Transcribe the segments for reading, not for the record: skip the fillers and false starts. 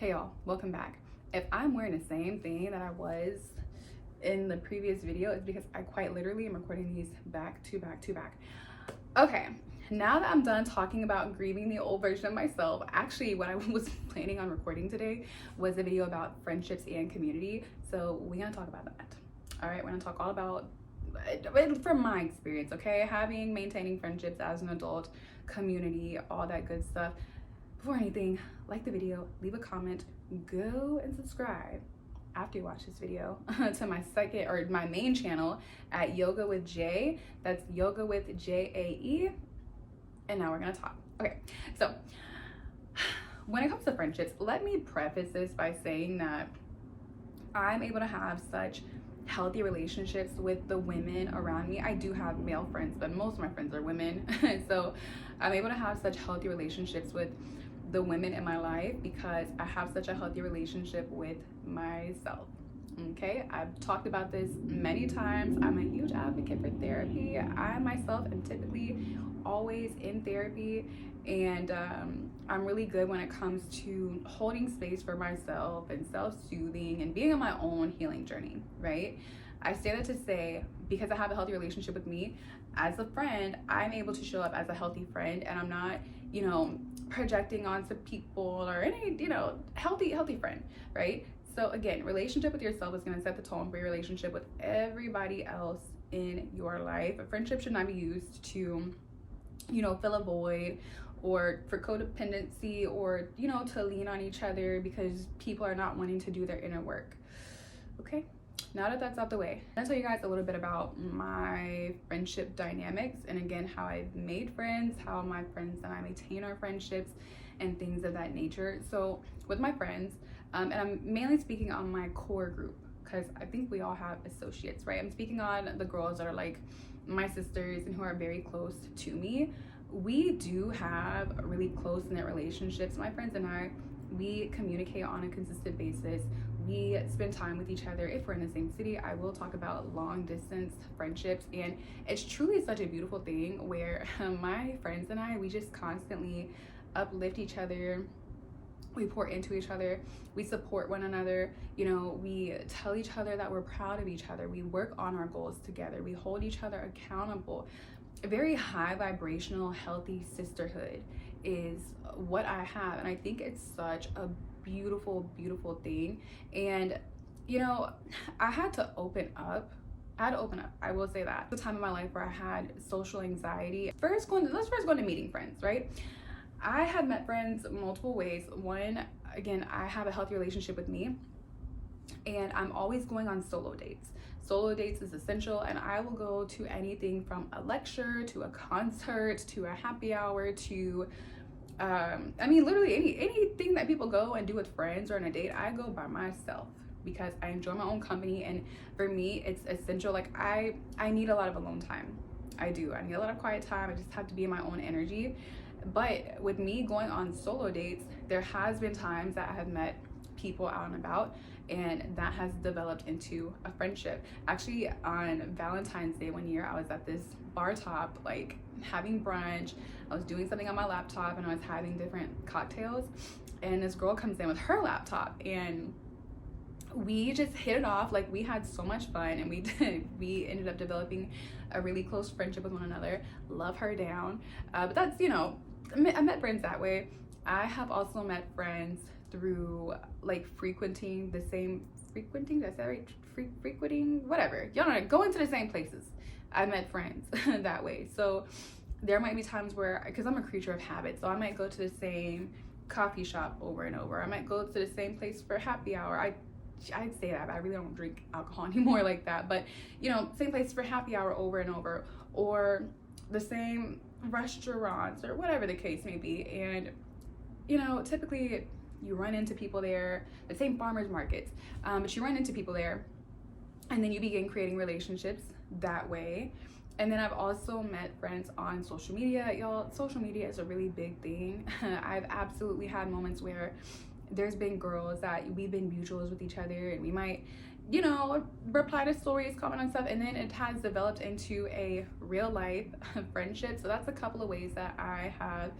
Hey y'all, welcome back. If I'm wearing the same thing that I was in the previous video, it's because I quite literally am recording these back to back to back. Okay, now that I'm done talking about grieving the old version of myself, actually what I was planning on recording today was a video about friendships and community. So we're gonna talk about that. All right, we're gonna talk all about from my experience, okay? Maintaining friendships as an adult, community, all that good stuff. Before anything, like the video, leave a comment, go and subscribe after you watch this video to my main channel at Yoga with Jae. That's Yoga with Jae. And now we're gonna talk. Okay, so when it comes to friendships, let me preface this by saying that I'm able to have such healthy relationships with the women around me. I do have male friends, but most of my friends are women. So I'm able to have such healthy relationships with the women in my life because I have such a healthy relationship with myself. Okay, I've talked about this many times. I'm a huge advocate for therapy. I myself am typically always in therapy, and I'm really good when it comes to holding space for myself and self-soothing and being on my own healing journey, right? I say that to say, because I have a healthy relationship with me, as a friend, I'm able to show up as a healthy friend, and I'm not, projecting onto people or any, healthy friend, right? So again, relationship with yourself is going to set the tone for your relationship with everybody else in your life. A friendship should not be used to, fill a void or for codependency or, to lean on each other because people are not wanting to do their inner work. Okay? Now that that's out the way, I'll tell you guys a little bit about my friendship dynamics and again, how I've made friends, how my friends and I maintain our friendships and things of that nature. So with my friends, and I'm mainly speaking on my core group because I think we all have associates, right? I'm speaking on the girls that are like my sisters and who are very close to me. We do have really close-knit relationships. My friends and I, we communicate on a consistent basis. We spend time with each other. If we're in the same city, I will talk about long distance friendships, and it's truly such a beautiful thing where my friends and I, we just constantly uplift each other. We pour into each other, we support one another, we tell each other that we're proud of each other, we work on our goals together, we hold each other accountable. A very high vibrational, healthy sisterhood is what I have, and I think it's such a beautiful thing. And I had to open up. I will say that. The time in my life where I had social anxiety. Let's first go into meeting friends, right? I have met friends multiple ways. One, again, I have a healthy relationship with me, and I'm always going on solo dates. Solo dates is essential, and I will go to anything from a lecture to a concert to a happy hour to literally anything that people go and do with friends or on a date. I go by myself because I enjoy my own company, and for me it's essential. Like I need a lot of alone time. I need a lot of quiet time. I just have to be in my own energy. But with me going on solo dates, there has been times that I have met people out and about, and that has developed into a friendship. Actually, on Valentine's Day one year, I was at this bar top, like having brunch. I was doing something on my laptop and I was having different cocktails, and this girl comes in with her laptop, and we just hit it off. Like, we had so much fun, and we ended up developing a really close friendship with one another. Love her down. But that's, I met friends that way. I have also met friends through like frequenting, did I say that right? Frequenting, whatever. Y'all know, going to the same places. I met friends that way. So there might be times where, because I'm a creature of habit, so I might go to the same coffee shop over and over. I might go to the same place for happy hour. I'd say that, but I really don't drink alcohol anymore like that. But same place for happy hour over and over, or the same restaurants or whatever the case may be. And typically you run into people there, the same farmers markets, but you run into people there, and then you begin creating relationships that way. And then I've also met friends on social media. Y'all, social media is a really big thing. I've absolutely had moments where there's been girls that we've been mutuals with each other, and we might reply to stories, comment on stuff, and then it has developed into a real life friendship. So that's a couple of ways that I have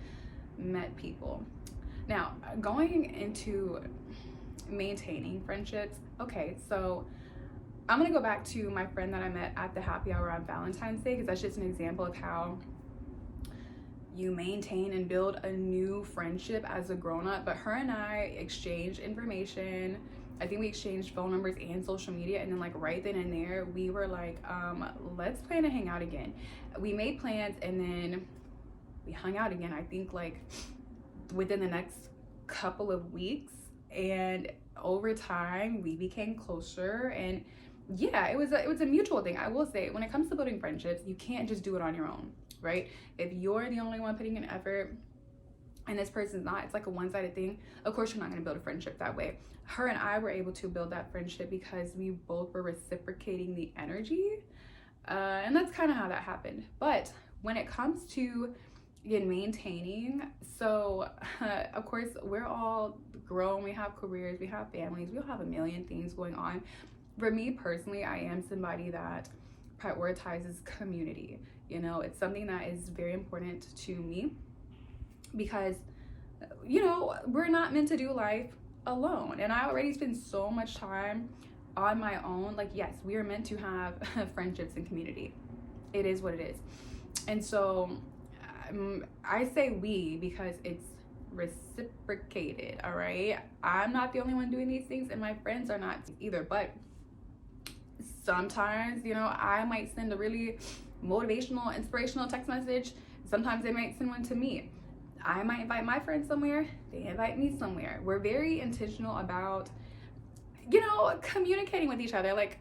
met people. Now, going into maintaining friendships, okay, so I'm gonna go back to my friend that I met at the happy hour on Valentine's Day, because that's just an example of how you maintain and build a new friendship as a grown-up. But her and I exchanged information. I think we exchanged phone numbers and social media, and then like right then and there we were like, let's plan to hang out again. We made plans and then we hung out again, I think like within the next couple of weeks, and over time we became closer. And yeah, it was a mutual thing. I will say, when it comes to building friendships, you can't just do it on your own, right? If you're the only one putting in effort and this person's not, it's like a one-sided thing. Of course you're not going to build a friendship that way. Her and I were able to build that friendship because we both were reciprocating the energy, and that's kind of how that happened. But when it comes to, again, maintaining, so of course we're all grown, we have careers, we have families, we all have a million things going on. For me personally, I am somebody that prioritizes community. You know, it's something that is very important to me, because, you know, we're not meant to do life alone. And I already spend so much time on my own. Like, yes, we are meant to have friendships and community. It is what it is. And so I say we because it's reciprocated, all right? I'm not the only one doing these things, and my friends are not either. But sometimes, you know, I might send a really motivational, inspirational text message. Sometimes they might send one to me. I might invite my friends somewhere, they invite me somewhere. We're very intentional about, you know, communicating with each other, like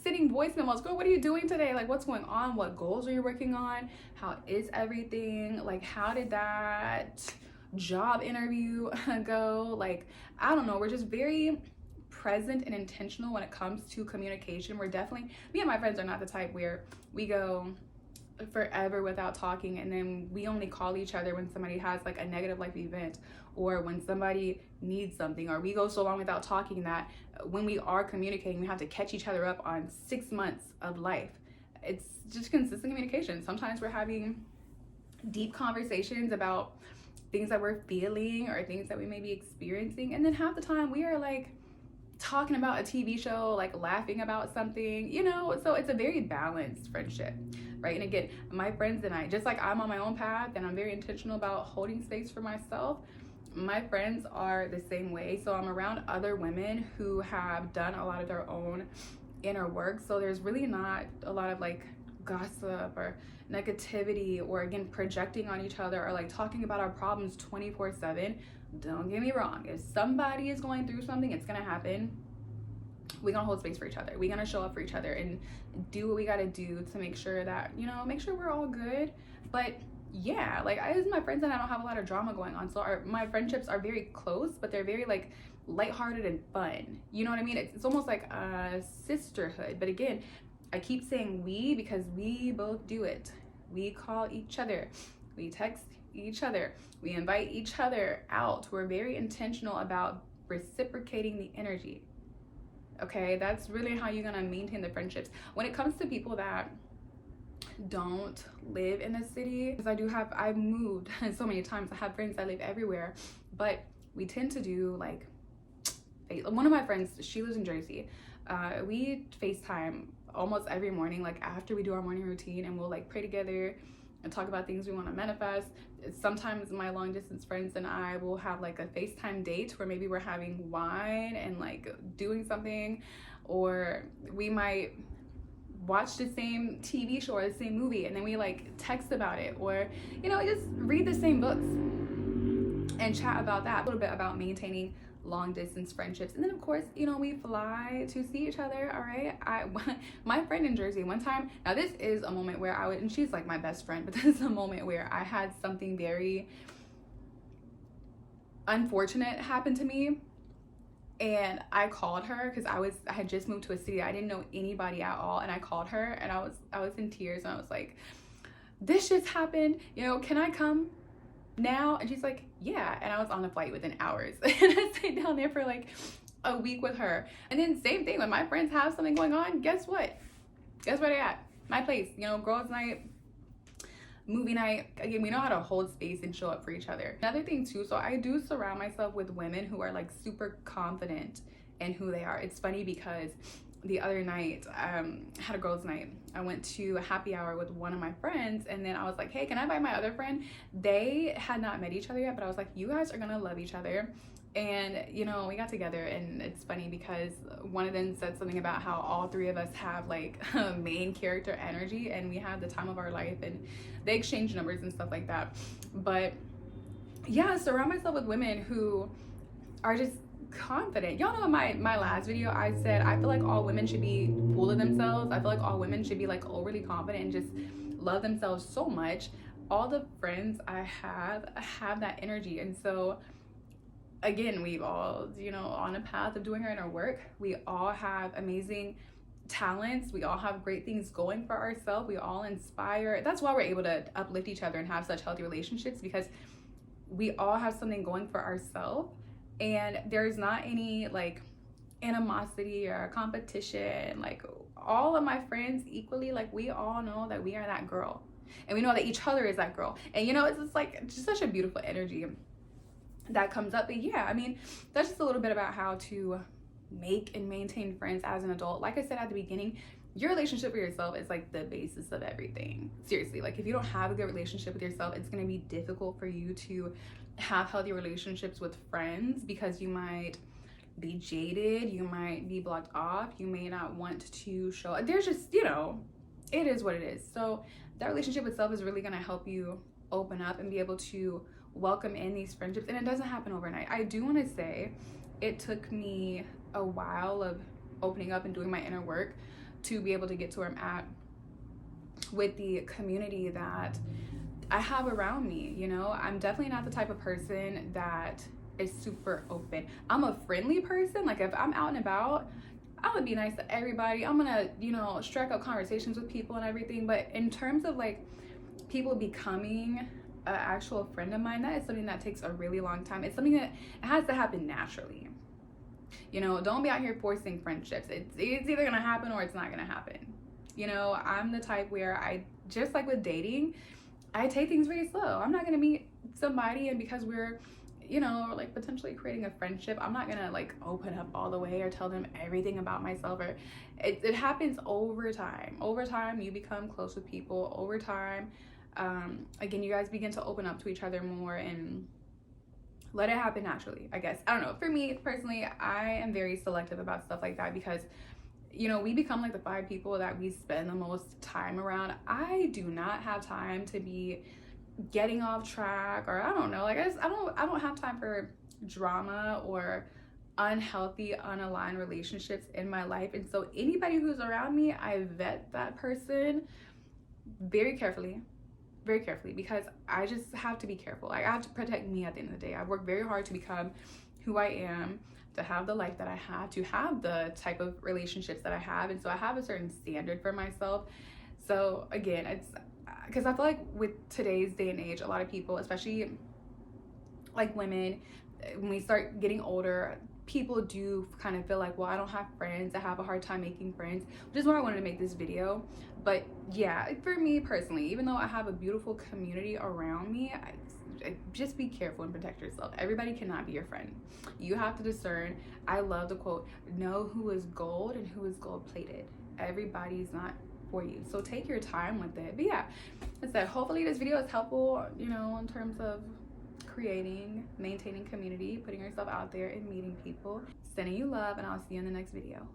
sending voice memos. Girl, what are you doing today? Like, what's going on? What goals are you working on? How is everything? Like, how did that job interview go? Like, I don't know. We're just very present and intentional when it comes to communication. We're definitely, me and my friends are not the type where we go forever without talking and then we only call each other when somebody has like a negative life event, or when somebody needs something, or we go so long without talking that when we are communicating we have to catch each other up on 6 months of life. It's just consistent communication. Sometimes we're having deep conversations about things that we're feeling or things that we may be experiencing, and then half the time we are like talking about a TV show, like laughing about something, you know. So it's a very balanced friendship, right? And again, my friends and I, just like I'm on my own path and I'm very intentional about holding space for myself, my friends are the same way. So I'm around other women who have done a lot of their own inner work, so there's really not a lot of like gossip or negativity, or again projecting on each other, or like talking about our problems 24/7. Don't get me wrong, if somebody is going through something, it's gonna happen. We're gonna hold space for each other. We're gonna show up for each other and do what we gotta do to make sure that, you know, make sure we're all good. But yeah, like as my friends and I don't have a lot of drama going on, so my friendships are very close, but they're very like lighthearted and fun. You know what I mean? It's almost like a sisterhood. But again, I keep saying we because we both do it. We call each other, we text each other, we invite each other out. We're very intentional about reciprocating the energy. Okay, that's really how you're gonna maintain the friendships. When it comes to people that don't live in a city, because I've moved so many times, I have friends that live everywhere, but we tend to do like, one of my friends, she lives in Jersey. We FaceTime almost every morning, like after we do our morning routine, and we'll like pray together and talk about things we want to manifest. Sometimes my long distance friends and I will have like a FaceTime date where maybe we're having wine and like doing something, or we might watch the same TV show or the same movie and then we like text about it, or, you know, just read the same books and chat about that. A little bit about maintaining long distance friendships. And then of course, you know, we fly to see each other. All right, my friend in Jersey one time, now this is a moment where and she's like my best friend, but this is a moment where I had something very unfortunate happen to me, and I called her because I had just moved to a city. I didn't know anybody at all, and I called her and I was in tears, and I was like, this just happened, you know, can I come now? And she's like, yeah. And I was on a flight within hours and I stayed down there for like a week with her. And then same thing, when my friends have something going on, guess where they at? My place, you know, girls night, movie night. Again, we know how to hold space and show up for each other. Another thing too, so I do surround myself with women who are like super confident in who they are. It's funny because the other night, I had a girls' night. I went to a happy hour with one of my friends, and then I was like, hey, can I invite my other friend? They had not met each other yet, but I was like, you guys are gonna love each other. And you know, we got together, and it's funny because one of them said something about how all three of us have like main character energy, and we had the time of our life, and they exchanged numbers and stuff like that. But yeah, surround myself with women who are just confident. Y'all know in my last video I said I feel like all women should be full of themselves. I feel like all women should be like overly confident and just love themselves so much. All the friends I have that energy, and so again, we've all, you know, on a path of doing our inner work. We all have amazing talents. We all have great things going for ourselves. We all inspire. That's why we're able to uplift each other and have such healthy relationships, because we all have something going for ourselves, and there's not any like animosity or competition. Like all of my friends equally, like we all know that we are that girl, and we know that each other is that girl. And you know, it's just like just such a beautiful energy that comes up. But yeah, I mean, that's just a little bit about how to make and maintain friends as an adult. Like I said at the beginning, your relationship with yourself is like the basis of everything. Seriously, like if you don't have a good relationship with yourself, it's going to be difficult for you to have healthy relationships with friends, because you might be jaded, you might be blocked off, you may not want to show. There's just, you know, it is what it is. So that relationship itself is really going to help you open up and be able to welcome in these friendships. And it doesn't happen overnight. I do want to say it took me a while of opening up and doing my inner work to be able to get to where I'm at with the community that I have around me. You know, I'm definitely not the type of person that is super open. I'm a friendly person. Like if I'm out and about, I'm gonna be nice to everybody. I'm gonna, you know, strike up conversations with people and everything. But in terms of like people becoming an actual friend of mine, that is something that takes a really long time. It's something that it has to happen naturally. You know, don't be out here forcing friendships. It's either gonna happen or it's not gonna happen. You know, I'm the type where I, just like with dating, I take things very slow. I'm not gonna meet somebody and because we're, you know, like potentially creating a friendship, I'm not gonna like open up all the way or tell them everything about myself. Or it happens over time. Over time, you become close with people. Over time, again, you guys begin to open up to each other more and let it happen naturally, I guess. I don't know. For me personally, I am very selective about stuff like that, because you know, we become like the 5 people that we spend the most time around. I do not have time to be getting off track, or I don't know, like I don't have time for drama or unhealthy, unaligned relationships in my life. And so anybody who's around me, I vet that person very carefully, because I just have to be careful. Like I have to protect me at the end of the day. I work very hard to become who I am, to have the life that I have, to have the type of relationships that I have. And so I have a certain standard for myself. So again, it's because I feel like with today's day and age, a lot of people, especially like women, when we start getting older, people do kind of feel like, well, I don't have friends. I have a hard time making friends, which is why I wanted to make this video. But yeah, for me personally, even though I have a beautiful community around me, I just be careful and protect yourself. Everybody cannot be your friend. You have to discern. I love the quote, know who is gold and who is gold plated. Everybody's not for you. So take your time with it. But yeah, as I said, hopefully this video is helpful, you know, in terms of creating, maintaining community, putting yourself out there and meeting people. Sending you love, and I'll see you in the next video.